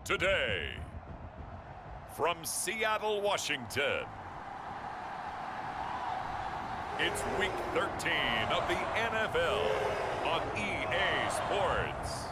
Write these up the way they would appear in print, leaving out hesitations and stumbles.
Today, from Seattle, Washington, it's Week 13 of the NFL on EA Sports.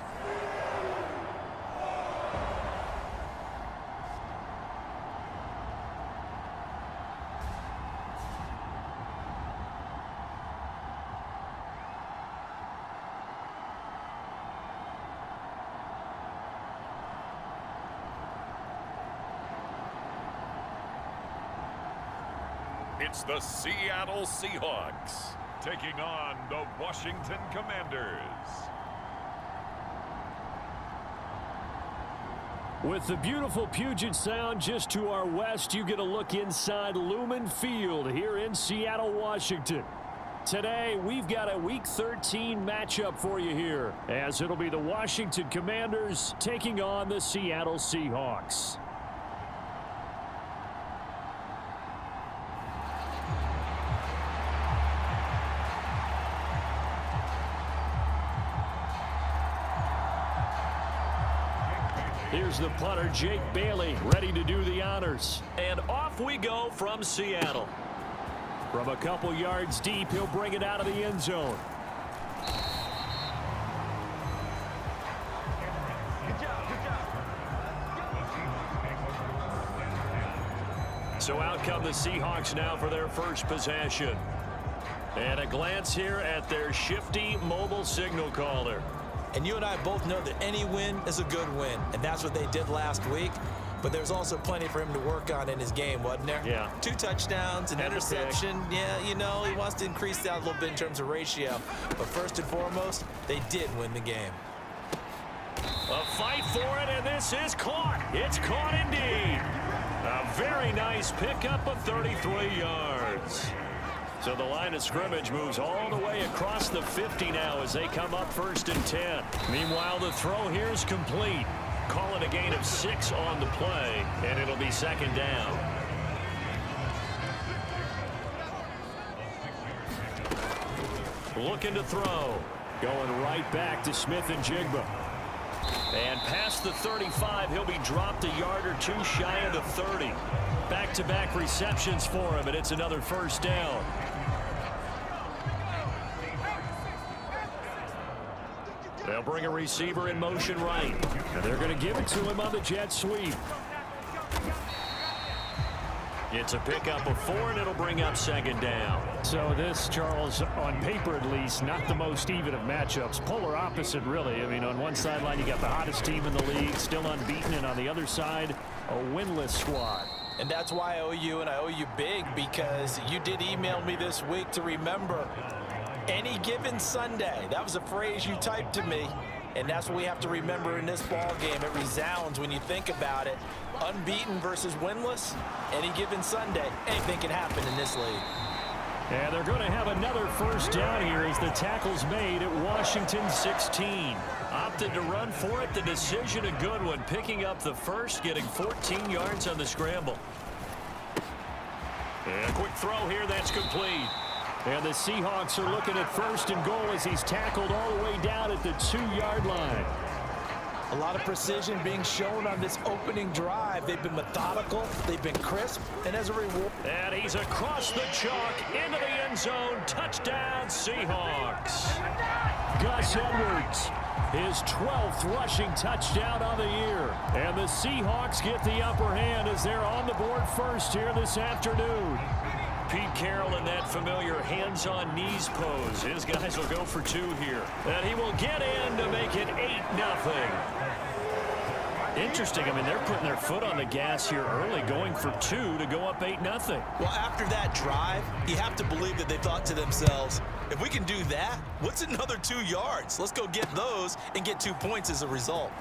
It's the Seattle Seahawks taking on the Washington Commanders. With the beautiful Puget Sound just to our west, you get a look inside Lumen Field here in Seattle, Washington. Today, we've got a Week 13 matchup for you here, as it'll be the Washington Commanders taking on the Seattle Seahawks. Here's the punter, Jake Bailey, ready to do the honors. And off we go from Seattle. From a couple yards deep, he'll bring it out of the end zone. So out come the Seahawks now for their first possession. And a glance here at their shifty mobile signal caller. And you and I both know that any win is a good win, and that's what they did last week. But there's also plenty for him to work on in his game, wasn't there? Yeah. 2 touchdowns, an interception. Yeah, you know, he wants to increase that a little bit in terms of ratio. But first and foremost, they did win the game. A fight for it, and this is caught. It's caught indeed. A very nice pickup of 33 yards. So the line of scrimmage moves all the way across the 50 now as they come up 1st and 10. Meanwhile, the throw here is complete. Call it a gain of 6 on the play, and it'll be 2nd down. Looking to throw. Going right back to Smith and Jigba. And past the 35, he'll be dropped a yard or 2 shy of the 30. Back-to-back receptions for him, and it's another 1st down. They'll bring a receiver in motion right. And they're going to give it to him on the jet sweep. It's a pickup of 4, and it'll bring up 2nd down. So this, Charles, on paper at least, not the most even of matchups. Polar opposite, really. I mean, on one sideline, you got the hottest team in the league, still unbeaten, and on the other side, a winless squad. And that's why I owe you, and I owe you big, because you did email me this week to remember any given Sunday. That was a phrase you typed to me, and that's what we have to remember in this ball game. It resounds when you think about it. Unbeaten versus winless, any given Sunday, anything can happen in this league. And they're going to have another 1st down here as the tackle's made at Washington 16. Opted to run for it. The decision a good one. Picking up the first, getting 14 yards on the scramble. And a quick throw here. That's complete. And the Seahawks are looking at 1st and goal as he's tackled all the way down at the 2-yard line. A lot of precision being shown on this opening drive. They've been methodical, they've been crisp, and as a reward. And he's across the chalk into the end zone. Touchdown, Seahawks. Gus Edwards, his 12th rushing touchdown on the year. And the Seahawks get the upper hand as they're on the board first here this afternoon. Pete Carroll in that familiar hands-on knees pose. His guys will go for 2 here. And he will get in to make it 8-0. Interesting. I mean, they're putting their foot on the gas here early, going for 2 to go up 8-0. Well, after that drive, you have to believe that they thought to themselves, if we can do that, what's another 2 yards? Let's go get those and get 2 points as a result.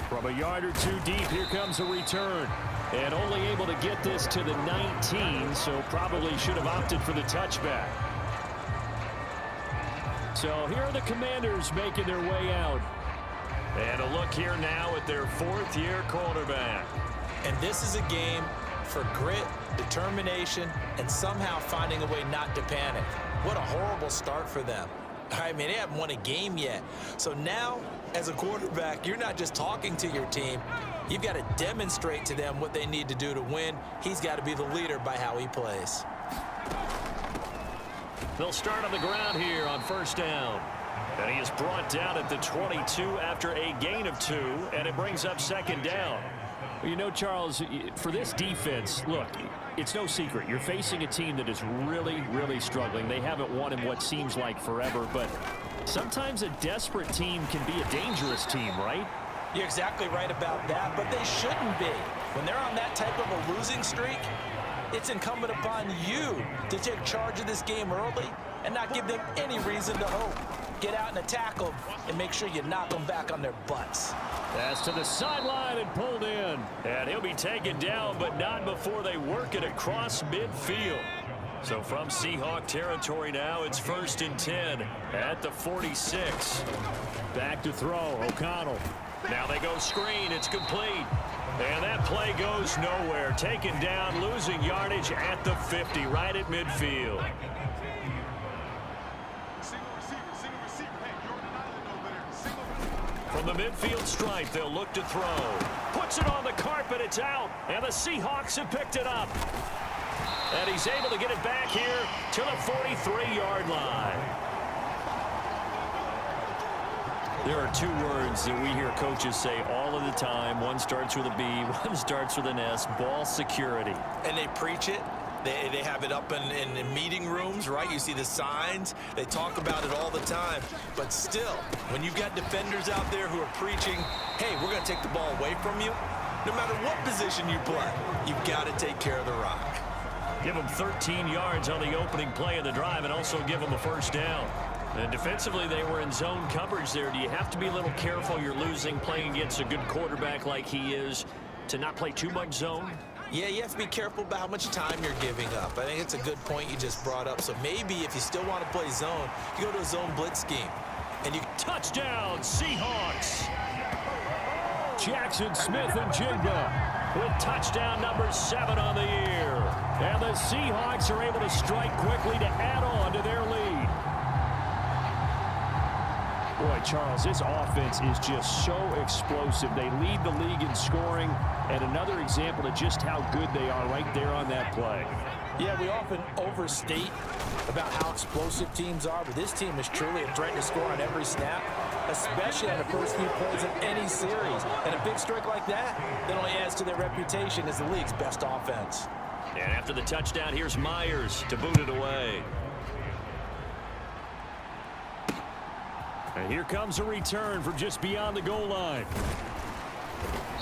From a yard or 2 deep, here comes a return. And only able to get this to the 19, so probably should have opted for the touchback. So here are the Commanders making their way out. And a look here now at their 4th-year quarterback. And this is a game for grit, determination, and somehow finding a way not to panic. What a horrible start for them. All right, man, they haven't won a game yet. So now, as a quarterback, you're not just talking to your team. You've got to demonstrate to them what they need to do to win. He's got to be the leader by how he plays. They'll start on the ground here on first down. And he is brought down at the 22 after a gain of 2, and it brings up second down. You know, Charles, for this defense, look, it's no secret. You're facing a team that is really, really struggling. They haven't won in what seems like forever, but sometimes a desperate team can be a dangerous team, right? You're exactly right about that, but they shouldn't be. When they're on that type of a losing streak, it's incumbent upon you to take charge of this game early and not give them any reason to hope. Get out and attack them and make sure you knock them back on their butts. Pass to the sideline and pulled in. And he'll be taken down, but not before they work it across midfield. So from Seahawk territory now, it's 1st and 10 at the 46. Back to throw, O'Connell. Now they go screen, it's complete. And that play goes nowhere. Taken down, losing yardage at the 50, right at midfield. From the midfield stripe, they'll look to throw. Puts it on the carpet, it's out. And the Seahawks have picked it up. And he's able to get it back here to the 43-yard line. There are 2 words that we hear coaches say all of the time. One starts with a B, one starts with an S, ball security. And they preach it. They have it up in meeting rooms, right? You see the signs. They talk about it all the time. But still, when you've got defenders out there who are preaching, hey, we're going to take the ball away from you, no matter what position you play, you've got to take care of the rock. Give them 13 yards on the opening play of the drive and also give them a first down. And defensively, they were in zone coverage there. Do you have to be a little careful? You're losing, playing against a good quarterback like he is, to not play too much zone? Yeah, you have to be careful about how much time you're giving up. I think it's a good point you just brought up. So maybe if you still want to play zone, you go to a zone blitz scheme. And you touchdown, Seahawks. Jackson Smith and Jigba with touchdown number 7 on the year. And the Seahawks are able to strike quickly to add on to their lead. Boy, Charles, this offense is just so explosive. They lead the league in scoring, and another example of just how good they are right there on that play. Yeah, we often overstate about how explosive teams are, but this team is truly a threat to score on every snap, especially on the first few plays of any series. And a big strike like that only adds to their reputation as the league's best offense. And after the touchdown, here's Myers to boot it away. And here comes a return from just beyond the goal line.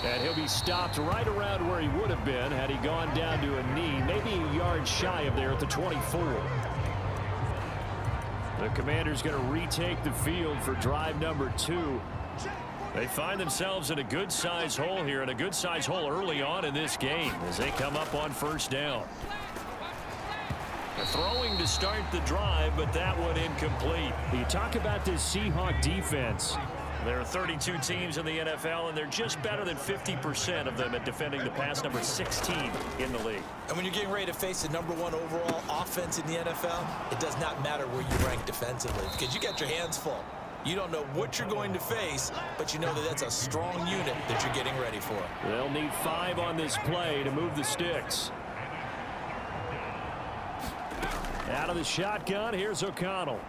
And he'll be stopped right around where he would have been had he gone down to a knee, maybe a yard shy of there at the 24. The Commanders going to retake the field for drive number 2. They find themselves in a good-sized hole here, and a good-sized hole early on in this game as they come up on first down. Throwing to start the drive, but that one incomplete. You talk about this Seahawk defense. There are 32 teams in the NFL, and they're just better than 50% of them at defending the pass, number 16 in the league. And when you're getting ready to face the number 1 overall offense in the NFL, it does not matter where you rank defensively because you got your hands full. You don't know what you're going to face, but you know that that's a strong unit that you're getting ready for. They'll need 5 on this play to move the sticks. Out of the shotgun, here's O'Connell.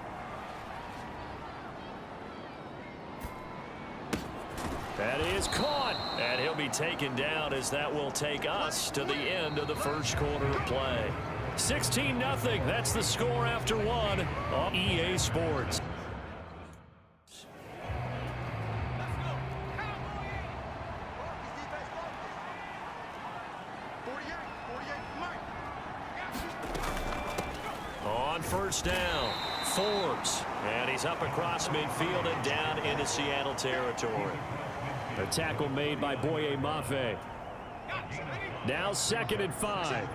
That is caught, and he'll be taken down as that will take us to the end of the first quarter of play. 16-0, that's the score after 1 on EA Sports. On first down, Forbes, and he's up across midfield and down into Seattle territory. A tackle made by Boye Mafe. Now 2nd and 5.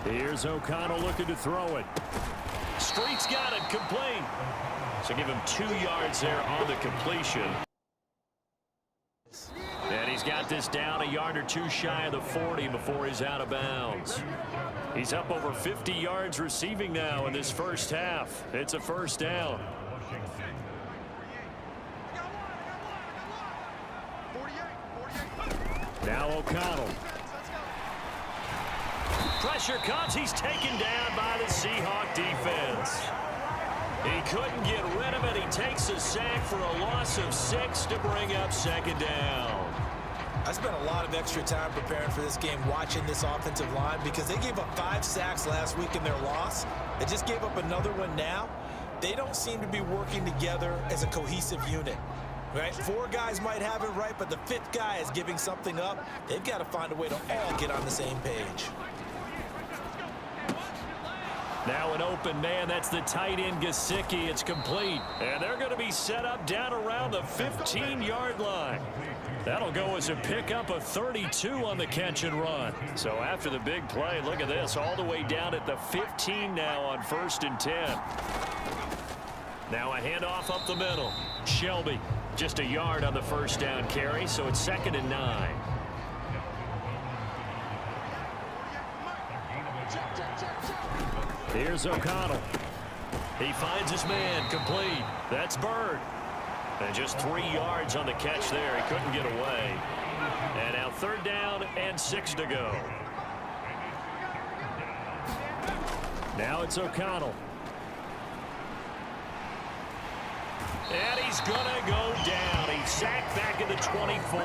Here's O'Connell looking to throw it. Street's got it, complete. So give him 2 yards there on the completion. And he's He's got this down a yard or two shy of the 40 before he's out of bounds. He's up over 50 yards receiving now in this first half. It's a first down. Now O'Connell. Pressure comes. He's taken down by the Seahawk defense. He couldn't get rid of it. He takes a sack for a loss of 6 to bring up second down. I spent a lot of extra time preparing for this game watching this offensive line because they gave up 5 sacks last week in their loss. They just gave up another one now. They don't seem to be working together as a cohesive unit. Right? 4 guys might have it right, but the 5th guy is giving something up. They've got to find a way to all get on the same page. Now an open man. That's the tight end, Gesicki. It's complete. And they're going to be set up down around the 15-yard line. That'll go as a pickup of 32 on the catch and run. So after the big play, look at this. All the way down at the 15 now on 1st and 10. Now a handoff up the middle. Shelby. Just a yard on the first down carry, so it's 2nd and 9. Here's O'Connell. He finds his man, complete. That's Bird. And just 3 yards on the catch there. He couldn't get away. And now 3rd down and 6 to go. Now it's O'Connell. And he's going to go down. He's sacked back at the 24.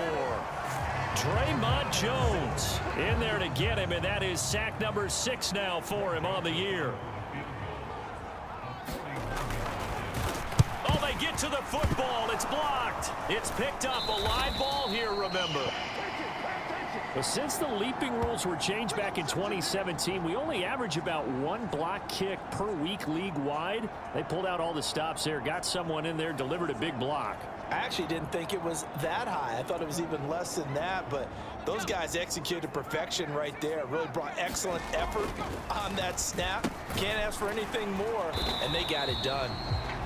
Draymond Jones in there to get him, and that is sack number 6 now for him on the year. Oh, they get to the football. It's blocked. It's picked up. A live ball here, remember. Well, since the leaping rules were changed back in 2017, we only average about 1 block kick per week league-wide. They pulled out all the stops there, got someone in there, delivered a big block. I actually didn't think it was that high. I thought it was even less than that, but those guys executed perfection right there. Really brought excellent effort on that snap. Can't ask for anything more, and they got it done.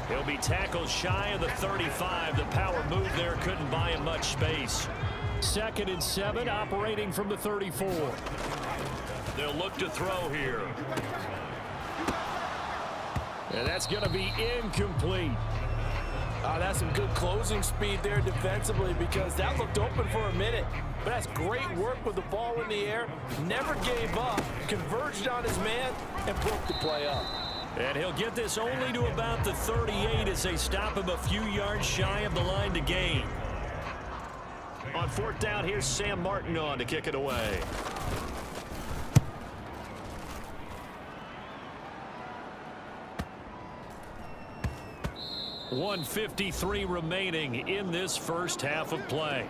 He'll be tackled shy of the 35. The power move there couldn't buy him much space. 2nd and 7, operating from the 34. They'll look to throw here. And that's going to be incomplete. That's some good closing speed there defensively because that looked open for a minute. But that's great work with the ball in the air. Never gave up, converged on his man, and broke the play up. And he'll get this only to about the 38 as they stop him a few yards shy of the line to gain. On 4th down, here's Sam Martin on to kick it away. .153 remaining in this first half of play.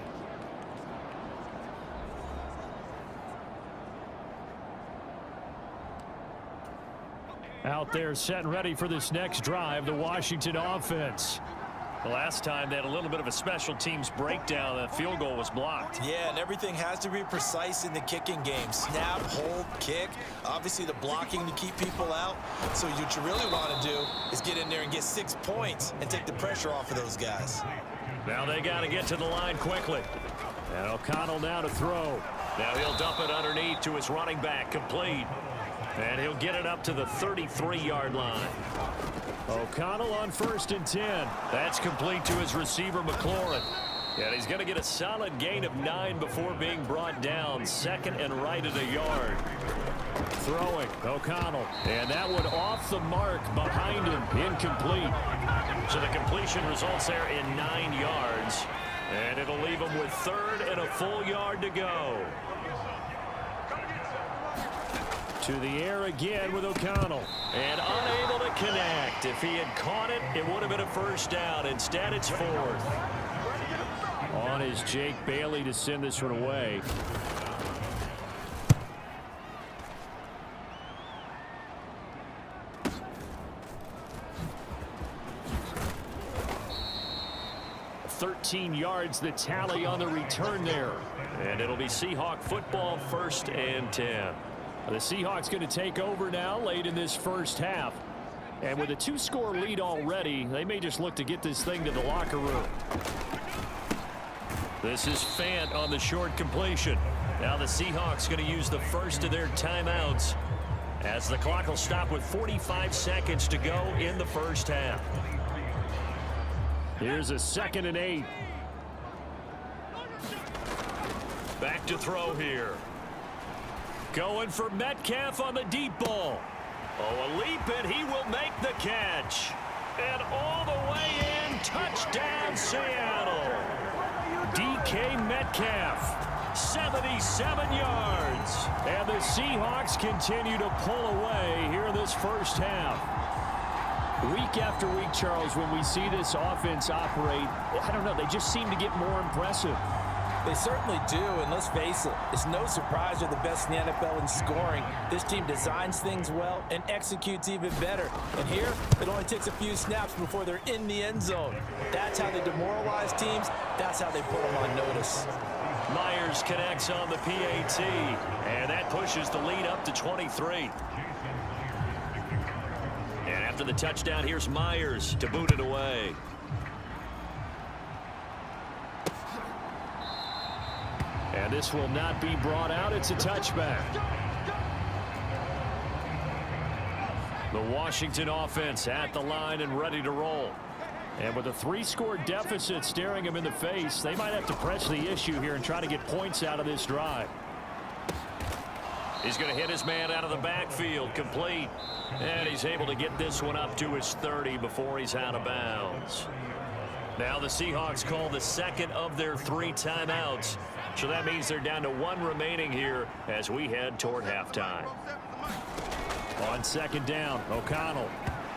Out there set and ready for this next drive, the Washington offense. The last time they had a little bit of a special teams breakdown. The field goal was blocked. Yeah, and everything has to be precise in the kicking game. Snap, hold, kick. Obviously the blocking to keep people out. So what you really want to do is get in there and get 6 points and take the pressure off of those guys. Now they got to get to the line quickly. And O'Connell now to throw. Now he'll dump it underneath to his running back, complete. And he'll get it up to the 33-yard line. O'Connell on 1st and 10. That's complete to his receiver, McLaurin. And he's going to get a solid gain of 9 before being brought down. 2nd and right at a yard. Throwing, O'Connell. And that one off the mark behind him, incomplete. So the completion results there in 9 yards. And it'll leave him with 3rd and a full yard to go. To the air again with O'Connell. And unable to connect. If he had caught it, it would have been a first down. Instead, it's 4th. On is Jake Bailey to send this one away. .13 yards the tally on the return there. And it'll be Seahawk football, 1st and 10. The Seahawks going to take over now late in this first half. And with a 2-score lead already, they may just look to get this thing to the locker room. This is Fant on the short completion. Now the Seahawks going to use the first of their timeouts as the clock will stop with 45 seconds to go in the first half. Here's a 2nd and 8. Back to throw here. Going for Metcalf on the deep ball. Oh, a leap, and he will make the catch. And all the way in, touchdown Seattle. DK Metcalf, 77 yards. And the Seahawks continue to pull away here in this first half. Week after week, Charles, when we see this offense operate, I don't know, they just seem to get more impressive. They certainly do, and let's face it, it's no surprise they're the best in the NFL in scoring. This team designs things well and executes even better. And here, it only takes a few snaps before they're in the end zone. That's how they demoralize teams. That's how they put them on notice. Myers connects on the PAT, and that pushes the lead up to 23. And after the touchdown, here's Myers to boot it away. And this will not be brought out. It's a touchback. The Washington offense at the line and ready to roll. And with a 3-score deficit staring him in the face, they might have to press the issue here and try to get points out of this drive. He's going to hit his man out of the backfield, complete. And he's able to get this one up to his 30 before he's out of bounds. Now the Seahawks call the second of their 3 timeouts. So that means they're down to 1 remaining here as we head toward halftime. On 2nd down, O'Connell.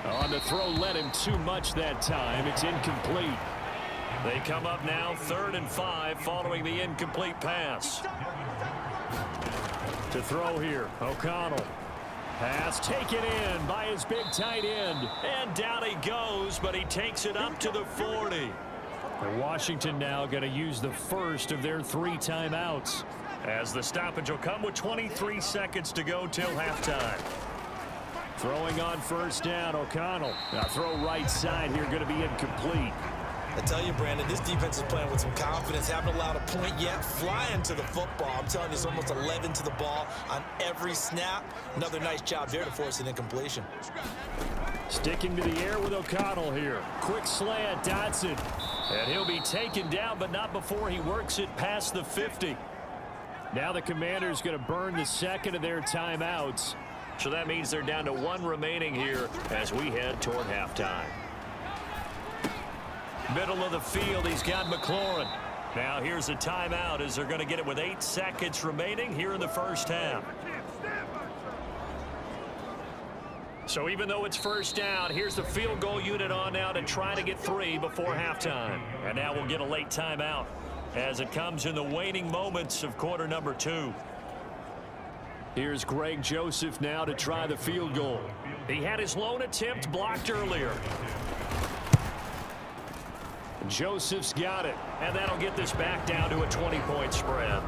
On the throw, led him too much that time. It's incomplete. They come up now 3rd and 5 following the incomplete pass. To throw here, O'Connell. Pass taken in by his big tight end. And down he goes, but he takes it up to the 40. And Washington now going to use the first of their 3 timeouts, as the stoppage will come with 23 seconds to go till halftime. Throwing on 1st down, O'Connell. Now throw right side here, going to be incomplete. I tell you, Brandon, this defense is playing with some confidence. Haven't allowed a point yet. Flying to the football. I'm telling you, it's almost 11 to the ball on every snap. Another nice job there to force an incompletion. Sticking to the air with O'Connell here. Quick slant, Dotson. And he'll be taken down, but not before he works it past the 50. Now the Commanders going to burn the second of their timeouts. So that means they're down to 1 remaining here as we head toward halftime. Middle of the field, he's got McLaurin. Now here's a timeout as they're going to get it with 8 seconds remaining here in the first half. So even though it's 1st down, here's the field goal unit on now to try to get 3 before halftime. And now we'll get a late timeout as it comes in the waning moments of quarter number 2. Here's Greg Joseph now to try the field goal. He had his lone attempt blocked earlier. Joseph's got it, and that'll get this back down to a 20-point spread.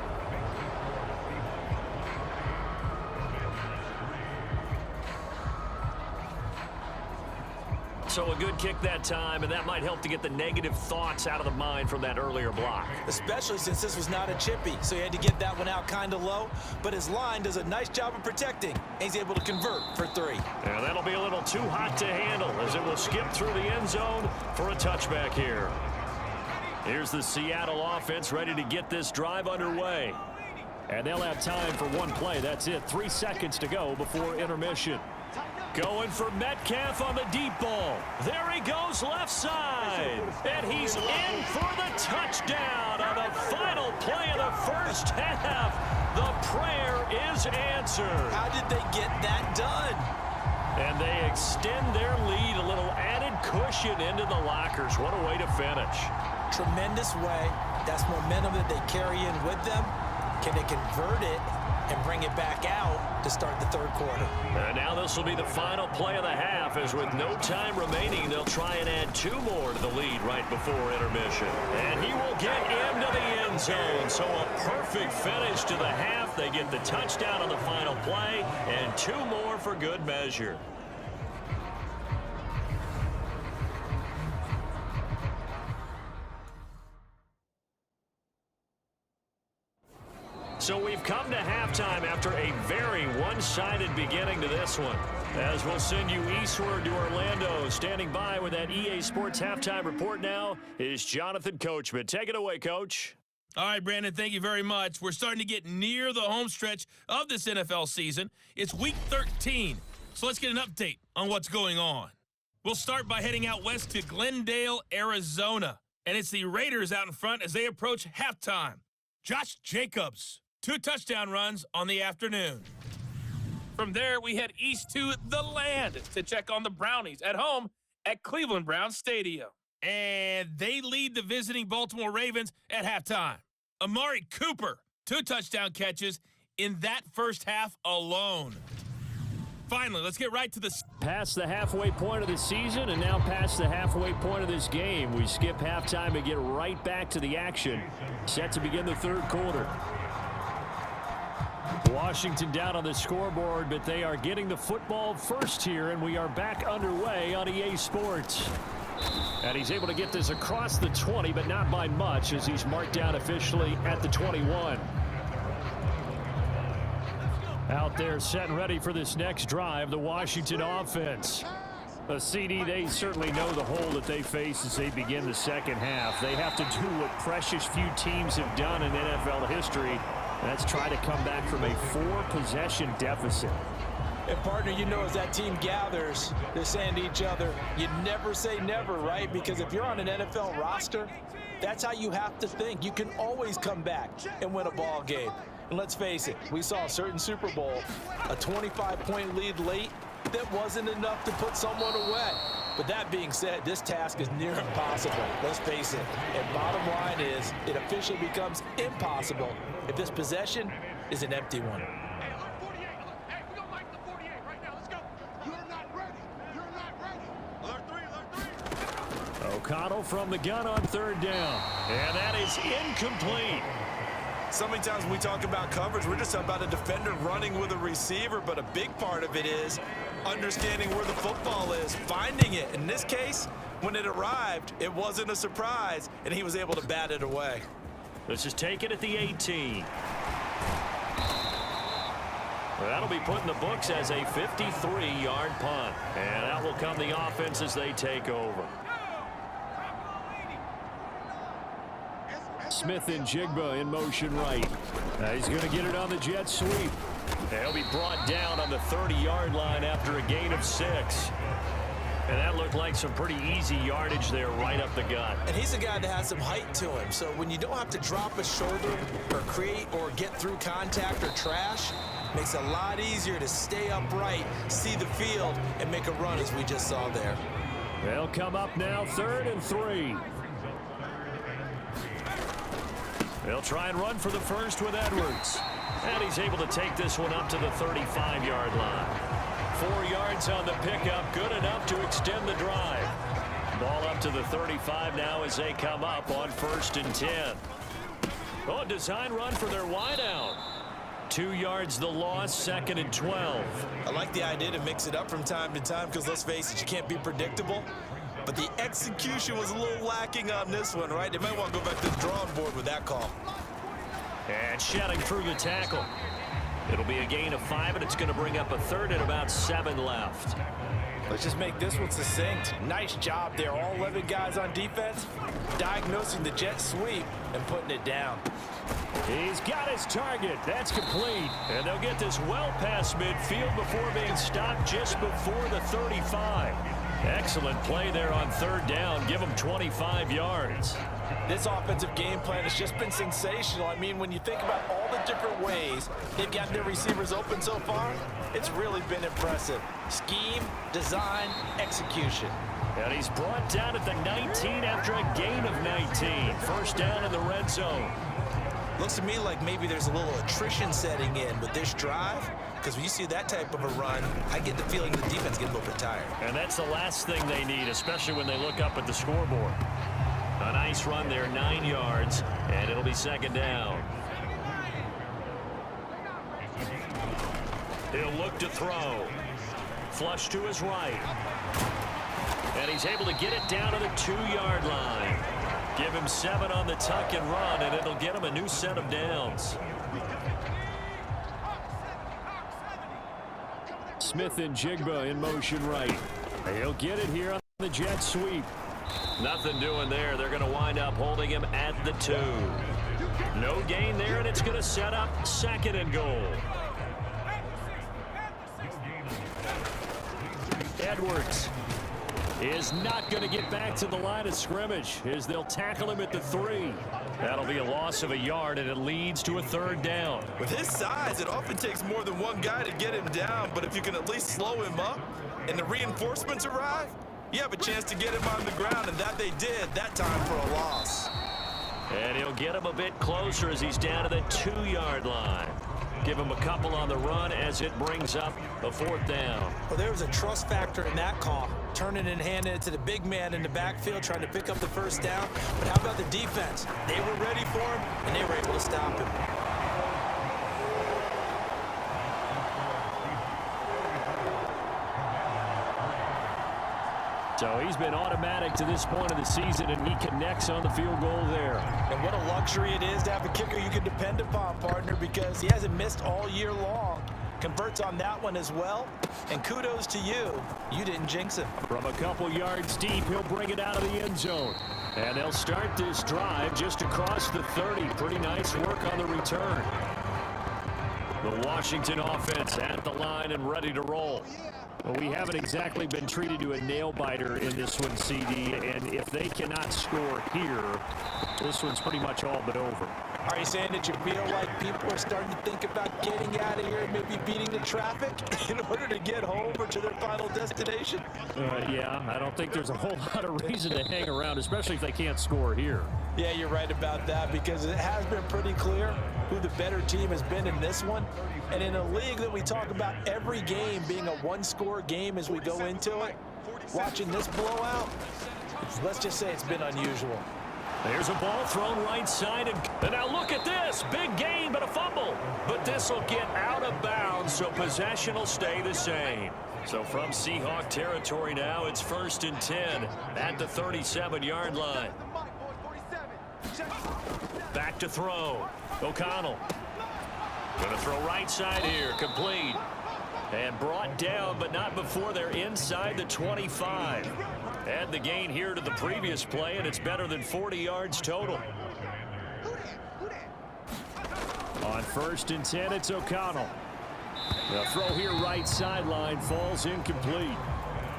So a good kick that time, and that might help to get the negative thoughts out of the mind from that earlier block. Especially since this was not a chippy, so he had to get that one out kind of low. But his line does a nice job of protecting, and he's able to convert for 3. And that'll be a little too hot to handle as it will skip through the end zone for a touchback here. Here's the Seattle offense ready to get this drive underway. And they'll have time for 1 play. That's it. 3 seconds to go before intermission. Going for Metcalf on the deep ball. There he goes left side. And he's in for the touchdown on the final play of the first half. The prayer is answered. How did they get that done? And they extend their lead, a little added cushion into the lockers. What a way to finish. Tremendous way. That's momentum that they carry in with them. Can they convert it and bring it back out to start the 3rd quarter? And now this will be the final play of the half, as with no time remaining, they'll try and add 2 more to the lead right before intermission. And he will get into the end zone. So a perfect finish to the half. They get the touchdown on the final play, and 2 more for good measure. So we've come to halftime after a very one-sided beginning to this one. As we'll send you eastward to Orlando. Standing by with that EA Sports halftime report now is Jonathan Coachman. Take it away, Coach. All right, Brandon, thank you very much. We're starting to get near the home stretch of this NFL season. It's Week 13, so let's get an update on what's going on. We'll start by heading out west to Glendale, Arizona. And it's the Raiders out in front as they approach halftime. Josh Jacobs, 2 touchdown runs on the afternoon. From there, we head east to the land to check on the Brownies at home at Cleveland Browns Stadium. And they lead the visiting Baltimore Ravens at halftime. Amari Cooper, 2 touchdown catches in that first half alone. Finally, let's get right to the... Past the halfway point of the season and now past the halfway point of this game. We skip halftime and get right back to the action. Set to begin the third quarter. Washington down on the scoreboard, but they are getting the football first here, and we are back underway on EA Sports. And he's able to get this across the 20, but not by much, as he's marked down officially at the 21. Out there set and ready for this next drive, the Washington offense. A CD, they certainly know the hole that they face as they begin the second half. They have to do what precious few teams have done in NFL history. That's try to come back from a 4-possession deficit. And, partner, you know, as that team gathers, they're saying to each other, you never say never, right? Because if you're on an NFL roster, that's how you have to think. You can always come back and win a ball game. And let's face it, we saw a certain Super Bowl, a 25-point lead late, that wasn't enough to put someone away. But that being said, this task is near impossible. Let's face it. And bottom line is, it officially becomes impossible if this possession is an empty one. O'Connell from the gun on third down. And that is incomplete. So many times when we talk about coverage, we're just talking about a defender running with a receiver, but a big part of it is understanding where the football is, finding it. In this case, when it arrived, it wasn't a surprise, and he was able to bat it away. This is taken at the 18. Well, that'll be put in the books as a 53-yard punt. And out will come the offense as they take over. Smith and Jigba in motion right. He's going to get it on the jet sweep. He'll be brought down on the 30-yard line after a gain of 6. And that looked like some pretty easy yardage there right up the gut. And he's a guy that has some height to him. So when you don't have to drop a shoulder or create or get through contact or trash, makes it a lot easier to stay upright, see the field, and make a run as we just saw there. They'll come up now 3rd and 3. They'll try and run for the first with Edwards. And he's able to take this one up to the 35-yard line. 4 yards on the pickup, good enough to extend the drive. Ball up to the 35 now as they come up on 1st and 10. Oh, design run for their wideout. 2 yards the loss, 2nd and 12. I like the idea to mix it up from time to time because, let's face it, you can't be predictable. But the execution was a little lacking on this one, right? They might want to go back to the drawing board with that call. And shedding through the tackle. It'll be a gain of 5, and it's going to bring up a 3rd and about 7 left. Let's just make this one succinct. Nice job there. All 11 guys on defense diagnosing the jet sweep and putting it down. He's got his target. That's complete. And they'll get this well past midfield before being stopped just before the 35. Excellent play there on 3rd down. Give them 25 yards. This offensive game plan has just been sensational. I mean, when you think about all the different ways they've got their receivers open so far, it's really been impressive. Scheme, design, execution. And he's brought down at the 19 after a gain of 19. 1st down in the red zone. Looks to me like maybe there's a little attrition setting in with this drive, because when you see that type of a run, I get the feeling the defense gets a little bit tired. And that's the last thing they need, especially when they look up at the scoreboard. A nice run there, 9 yards, and it'll be 2nd down. He'll look to throw. Flush to his right. And he's able to get it down to the 2-yard line. Give him 7 on the tuck and run, and it'll get him a new set of downs. Smith and Jigba in motion right. He'll get it here on the jet sweep. Nothing doing there. They're going to wind up holding him at the 2. No gain there, and it's going to set up 2nd and goal. Edwards is not going to get back to the line of scrimmage as they'll tackle him at the 3. That'll be a loss of a yard, and it leads to a 3rd down. With his size, it often takes more than one guy to get him down, but if you can at least slow him up and the reinforcements arrive, you have a chance to get him on the ground, and that they did that time for a loss. And he'll get him a bit closer as he's down to the 2-yard line. Give him a couple on the run as it brings up a 4th down. Well, there was a trust factor in that call. Turning and handing it to the big man in the backfield, trying to pick up the 1st down. But how about the defense? They were ready for him, and they were able to stop him. So he's been automatic to this point of the season, and he connects on the field goal there. And what a luxury it is to have a kicker you can depend upon, partner, because he hasn't missed all year long. Converts on that one as well. And kudos to you. You didn't jinx him. From a couple yards deep, he'll bring it out of the end zone. And they'll start this drive just across the 30. Pretty nice work on the return. The Washington offense at the line and ready to roll. Well, we haven't exactly been treated to a nail-biter in this one, CD, and if they cannot score here, this one's pretty much all but over. Are you saying that you feel like people are starting to think about getting out of here and maybe beating the traffic in order to get home or to their final destination? Yeah, I don't think there's a whole lot of reason to hang around, especially if they can't score here. Yeah, you're right about that, because it has been pretty clear who the better team has been in this one. And in a league that we talk about every game being a one-score game as we go into it, watching this blowout, let's just say it's been unusual. There's a ball thrown right side, and now look at this. Big gain, but a fumble. But this will get out of bounds, so possession will stay the same. So from Seahawk territory now, it's 1st and 10 at the 37-yard line. Back to throw. O'Connell. Going to throw right side here. Complete. And brought down, but not before they're inside the 25. Add the gain here to the previous play, and it's better than 40 yards total. On 1st and 10, it's O'Connell. The throw here right sideline falls incomplete.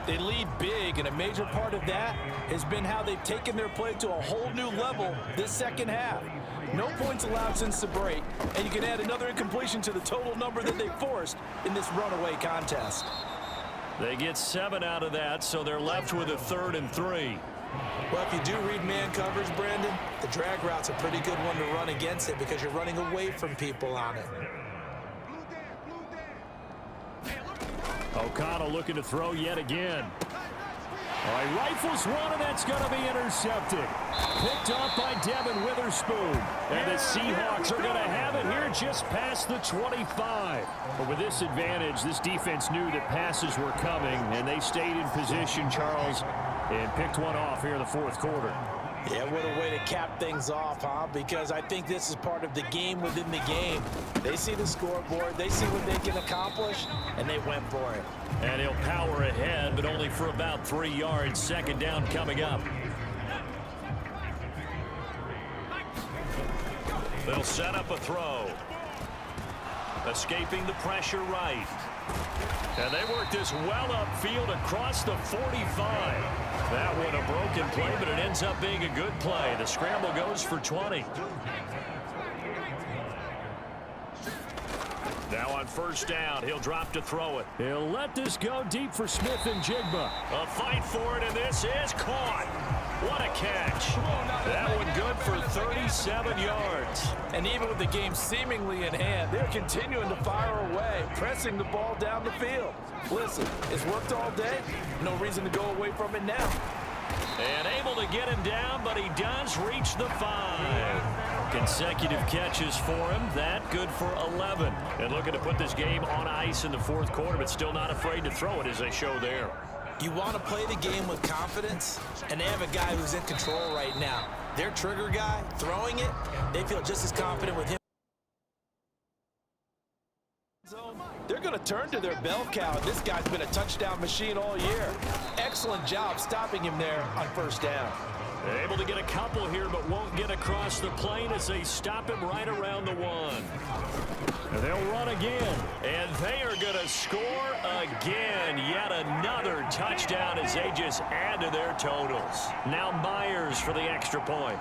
They lead big, and a major part of that has been how they've taken their play to a whole new level this second half. No points allowed since the break, and you can add another incompletion to the total number that they forced in this runaway contest. They get 7 out of that, so they're left with a 3rd and 3. Well, if you do read man coverage, Brandon, the drag route's a pretty good one to run against it because you're running away from people on it. O'Connell looking to throw yet again. All right, rifles one, and that's going to be intercepted. Picked off by Devin Witherspoon. And the Seahawks are going to have it here just past the 25. But with this advantage, this defense knew that passes were coming, and they stayed in position, Charles, and picked one off here in the 4th quarter. Yeah, what a way to cap things off, huh? Because I think this is part of the game within the game. They see the scoreboard, they see what they can accomplish, and they went for it. And he'll power ahead, but only for about 3 yards. 2nd down coming up. They'll set up a throw. Escaping the pressure right. And they work this well upfield across the 45. That one a broken play, but it ends up being a good play. The scramble goes for 20. Now on 1st down, he'll drop to throw it. He'll let this go deep for Smith and Jigba. A fight for it, and this is caught. What a catch. That one good for 37 yards. And even with the game seemingly in hand, they're continuing to fire away, pressing the ball down the field. Listen, it's worked all day. No reason to go away from it now. And able to get him down, but he does reach the 5. Consecutive catches for him. That good for 11. And looking to put this game on ice in the 4th quarter, but still not afraid to throw it as they show there. You want to play the game with confidence, and they have a guy who's in control right now. Their trigger guy, throwing it, they feel just as confident with him. They're going to turn to their bell cow. This guy's been a touchdown machine all year. Excellent job stopping him there on first down. Able to get a couple here, but won't get across the plane as they stop him right around the 1. And they'll run again, and they are going to score again. Yet another touchdown as they just add to their totals. Now Myers for the extra point.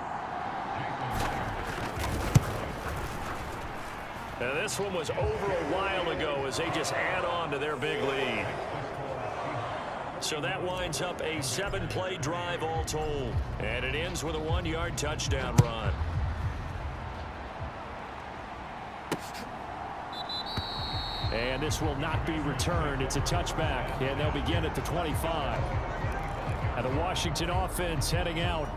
Now this one was over a while ago as they just add on to their big lead. So that winds up a 7-play drive all told. And it ends with a 1-yard touchdown run. And this will not be returned. It's a touchback. And they'll begin at the 25. And the Washington offense heading out.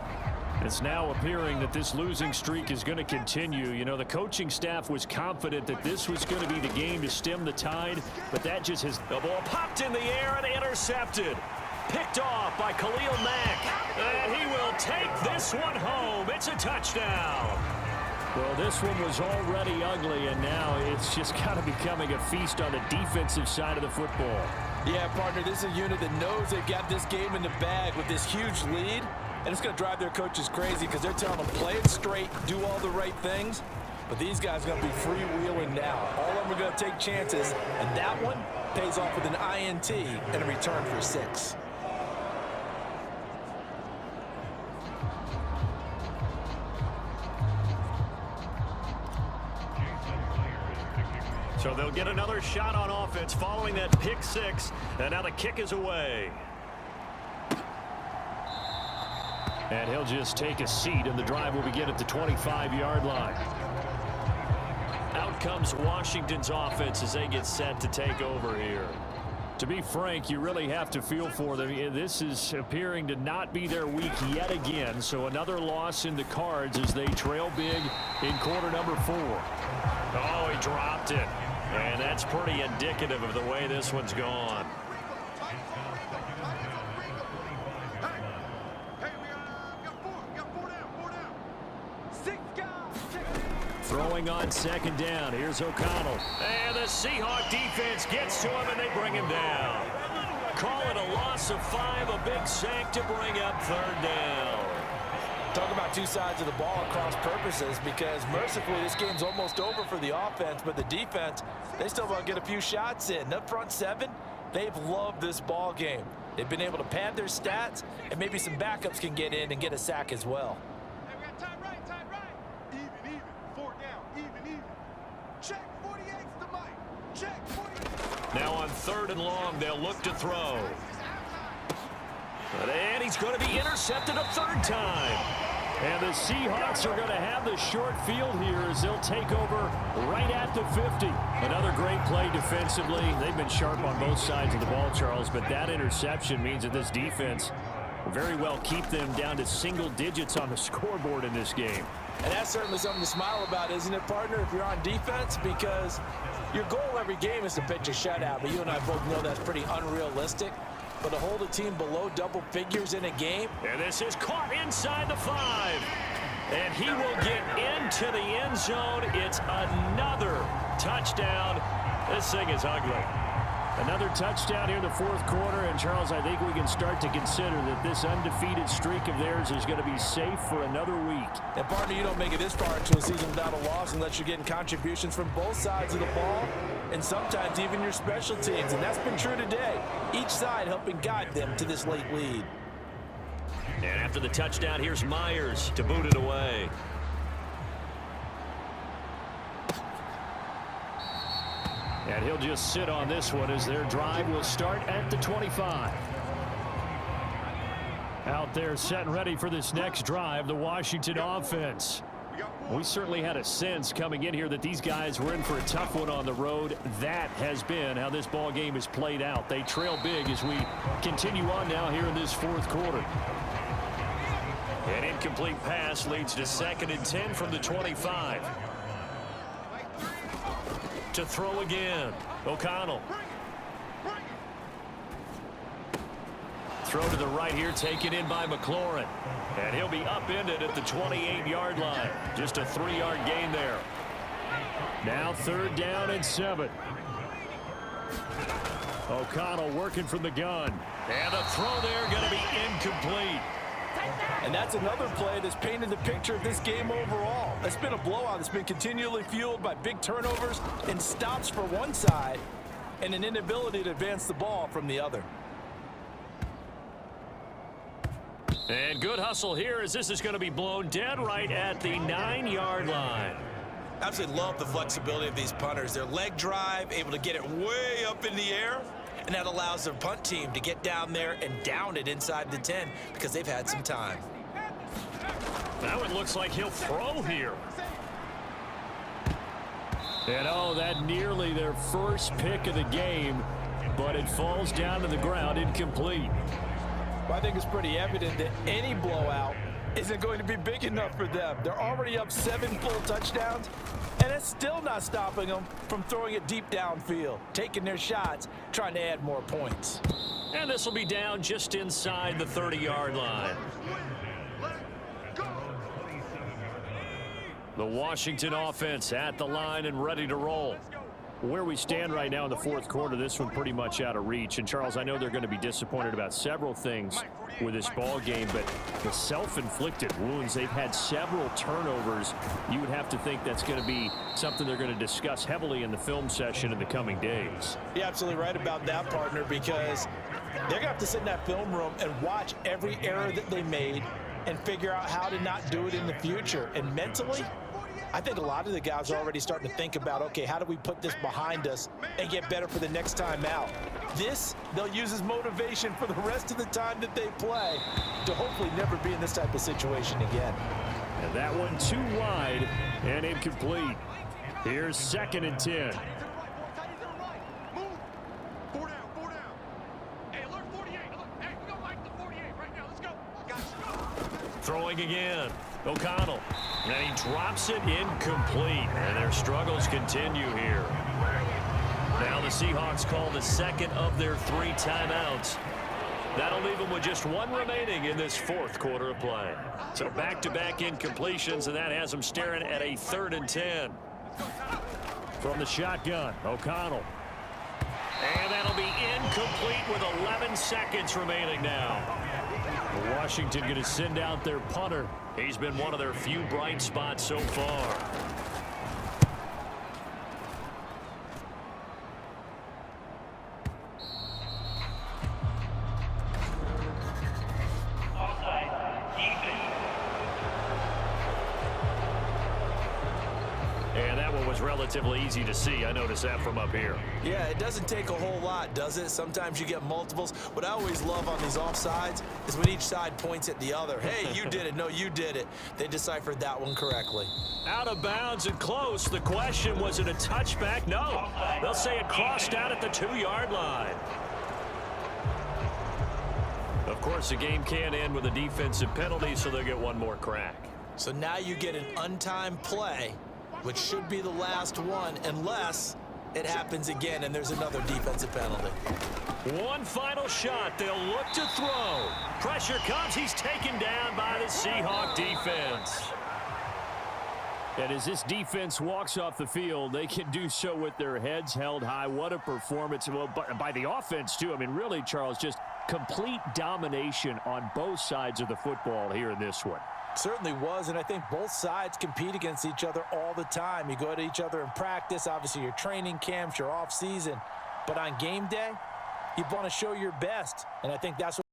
It's now appearing that this losing streak is going to continue. You know, the coaching staff was confident that this was going to be the game to stem the tide, but that just has... The ball popped in the air and intercepted. Picked off by Khalil Mack. And he will take this one home. It's a touchdown. Well, this one was already ugly, and now it's just kind of becoming a feast on the defensive side of the football. Yeah, partner, this is a unit that knows they've got this game in the bag with this huge lead. And it's going to drive their coaches crazy because they're telling them play it straight, do all the right things. But these guys are going to be freewheeling now. All of them are going to take chances, and that one pays off with an INT and a return for 6. So they'll get another shot on offense following that pick 6, and now the kick is away. And he'll just take a seat, and the drive will begin at the 25-yard line. Out comes Washington's offense as they get set to take over here. To be frank, you really have to feel for them. This is appearing to not be their week yet again, so another loss in the cards as they trail big in quarter number 4. Oh, he dropped it. And that's pretty indicative of the way this one's gone. Throwing on second down. Here's O'Connell. And the Seahawk defense gets to him, and they bring him down. Call it a loss of 5, a big sack to bring up third down. Talk about two sides of the ball at cross purposes, because mercifully this game's almost over for the offense, but the defense, they still want to get a few shots in. Up front 7, they've loved this ball game. They've been able to pad their stats, and maybe some backups can get in and get a sack as well. Hey, we got time right. Even. 4 down, even. Check 48's the mic. Check 48. Now on 3rd and long, they'll look to throw. And he's going to be intercepted a 3rd time. And the Seahawks are going to have the short field here as they'll take over right at the 50. Another great play defensively. They've been sharp on both sides of the ball, Charles, but that interception means that this defense will very well keep them down to single digits on the scoreboard in this game. And that's certainly something to smile about, isn't it, partner, if you're on defense? Because your goal every game is to pitch a shutout, but you and I both know that's pretty unrealistic. But to hold a team below double figures in a game. And this is caught inside the 5. And he will get into the end zone. It's another touchdown. This thing is ugly. Another touchdown here in the 4th quarter. And, Charles, I think we can start to consider that this undefeated streak of theirs is going to be safe for another week. And, partner, you don't make it this far into a season without a loss unless you're getting contributions from both sides of the ball and sometimes even your special teams. And that's been true today. Each side helping guide them to this late lead. And after the touchdown, here's Myers to boot it away. And he'll just sit on this one as their drive will start at the 25. Out there set and ready for this next drive, the Washington offense. We certainly had a sense coming in here that these guys were in for a tough one on the road. That has been how this ball game is played out. They trail big as we continue on now here in this 4th quarter. An incomplete pass leads to 2nd and 10 from the 25. To throw again, O'Connell. throw to the right here, taken in by McLaurin. And he'll be upended at the 28-yard line. Just a 3-yard gain there. Now 3rd down and 7. O'Connell working from the gun. And a throw there going to be incomplete. And that's another play that's painted the picture of this game overall. It's been a blowout. It's been continually fueled by big turnovers and stops for one side and an inability to advance the ball from the other. And good hustle here as this is going to be blown dead right at the 9-yard line. Absolutely love the flexibility of these punters. Their leg drive, able to get it way up in the air, and that allows their punt team to get down there and down it inside the 10 because they've had some time. Now it looks like he'll throw here. And oh, that nearly their first pick of the game, but it falls down to the ground incomplete. Well, I think it's pretty evident that any blowout isn't going to be big enough for them. They're already up 7 full touchdowns, and it's still not stopping them from throwing it deep downfield, taking their shots, trying to add more points. And this will be down just inside the 30-yard line. The Washington offense at the line and ready to roll. Where we stand right now in the 4th quarter, this one pretty much out of reach. And, Charles, I know they're going to be disappointed about several things with this ball game, but the self-inflicted wounds, they've had several turnovers. You would have to think that's going to be something they're going to discuss heavily in the film session in the coming days. You're absolutely right about that, partner, because they're going to have to sit in that film room and watch every error that they made and figure out how to not do it in the future. And mentally, I think a lot of the guys are already starting to think about, okay, how do we put this behind us and get better for the next time out? This, they'll use as motivation for the rest of the time that they play to hopefully never be in this type of situation again. And that one too wide and incomplete. Here's 2nd and 10. Throwing again. O'Connell. And he drops it incomplete. And their struggles continue here. Now the Seahawks call the 2nd of their 3 timeouts. That'll leave them with just 1 remaining in this 4th quarter of play. So back-to-back incompletions, and that has them staring at a 3rd and 10. From the shotgun, O'Connell. And that'll be incomplete with 11 seconds remaining now. Washington going to send out their punter. He's been one of their few bright spots so far. And that one was relatively easy to see. I noticed that from up here. Yeah, it doesn't take a whole lot, does it? Sometimes you get multiples. What I always love on these offsides is when each side points at the other. Hey, you did it. No, you did it. They deciphered that one correctly. Out of bounds and close. The question, was it a touchback? No. They'll say it crossed out at the 2-yard line. Of course, the game can end with a defensive penalty, so they'll get one more crack. So now you get an untimed play, which should be the last one, unless it happens again and there's another defensive penalty. One final shot. They'll look to throw. Pressure comes. He's taken down by the Seahawk defense. And as this defense walks off the field, they can do so with their heads held high. What a performance. Well, by the offense, too. I mean, really, Charles, just complete domination on both sides of the football here in this one. Certainly was, and I think both sides compete against each other all the time. You go at each other in practice, obviously your training camps, your off season, but on game day, you want to show your best, and I think that's what